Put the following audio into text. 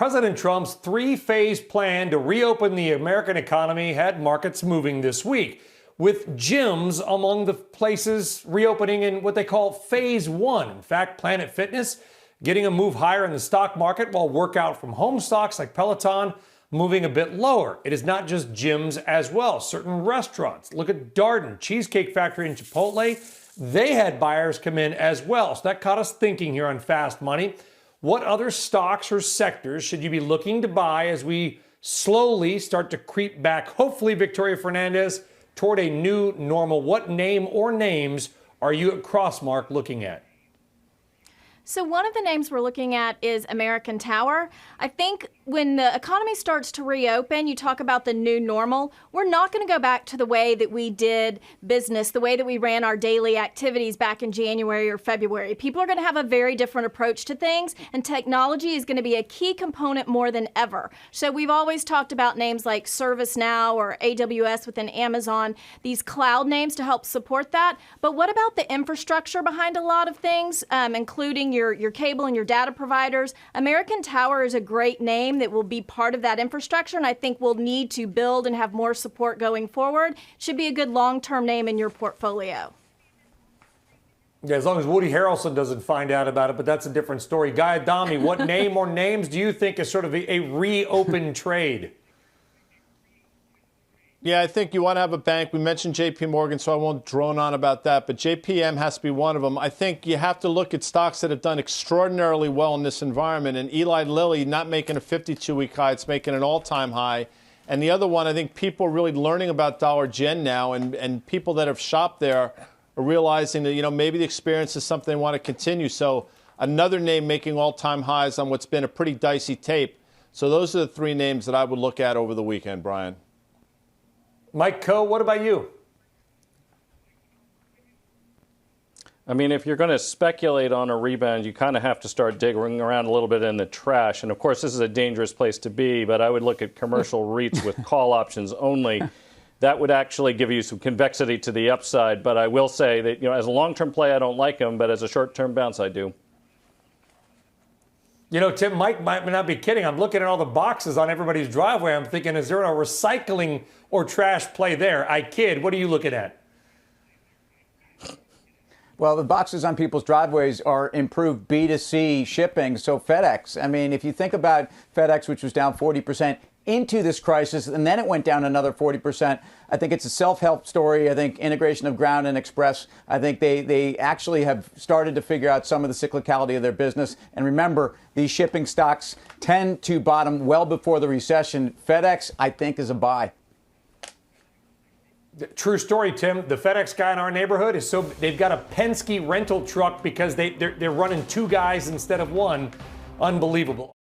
President Trump's three-phase plan to reopen the American economy had markets moving this week, with gyms among the places reopening in what they call phase one. In fact, Planet Fitness getting a move higher in the stock market, while workout from home stocks like Peloton moving a bit lower. It is not just gyms as well. Certain restaurants, look at Darden, Cheesecake Factory, and Chipotle, they had buyers come in as well. So that caught us thinking here on Fast Money. What other stocks or sectors should you be looking to buy as we slowly start to creep back, hopefully, Victoria Fernandez, toward a new normal? What name or names are you at Crossmark looking at? So one of the names we're looking at is American Tower. I think when the economy starts to reopen, you talk about the new normal. We're not going to go back to the way that we did business, the way that we ran our daily activities back in January or February. People are going to have a very different approach to things, and technology is going to be a key component more than ever. So we've always talked about names like ServiceNow or AWS within Amazon, these cloud names to help support that. But what about the infrastructure behind a lot of things, including your cable and your data providers? American Tower is a great name that will be part of that infrastructure, and I think we'll need to build and have more support going forward. Should be a good long-term name in your portfolio. Yeah, as long as Woody Harrelson doesn't find out about it, but that's a different story. Guy Adami, what name or names do you think is sort of a reopened trade? Yeah, I think you want to have a bank. We mentioned J.P. Morgan, so I won't drone on about that, but JPM has to be one of them. I think you have to look at stocks that have done extraordinarily well in this environment, and Eli Lilly not making a 52-week high, it's making an all-time high. And the other one, I think people are really learning about Dollar Gen now, and people that have shopped there are realizing that, maybe the experience is something they want to continue. So another name making all-time highs on what's been a pretty dicey tape. So those are the three names that I would look at over the weekend, Brian. Mike Khouw, what about you? I mean, if you're going to speculate on a rebound, you kind of have to start digging around a little bit in the trash. And, of course, this is a dangerous place to be, but I would look at commercial REITs with call options only. That would actually give you some convexity to the upside. But I will say that, as a long-term play, I don't like them, but as a short-term bounce, I do. Tim, Mike might not be kidding. I'm looking at all the boxes on everybody's driveway. I'm thinking, is there a recycling or trash play there? I kid. What are you looking at? Well, the boxes on people's driveways are improved B2C shipping. So FedEx, I mean, if you think about FedEx, which was down 40% into this crisis, and then it went down another 40%. I think it's a self-help story. I think integration of Ground and Express, I think they actually have started to figure out some of the cyclicality of their business. And remember, these shipping stocks tend to bottom well before the recession. FedEx, I think, is a buy. True story, Tim. The FedEx guy in our neighborhood they've got a Penske rental truck because they're running two guys instead of one. Unbelievable.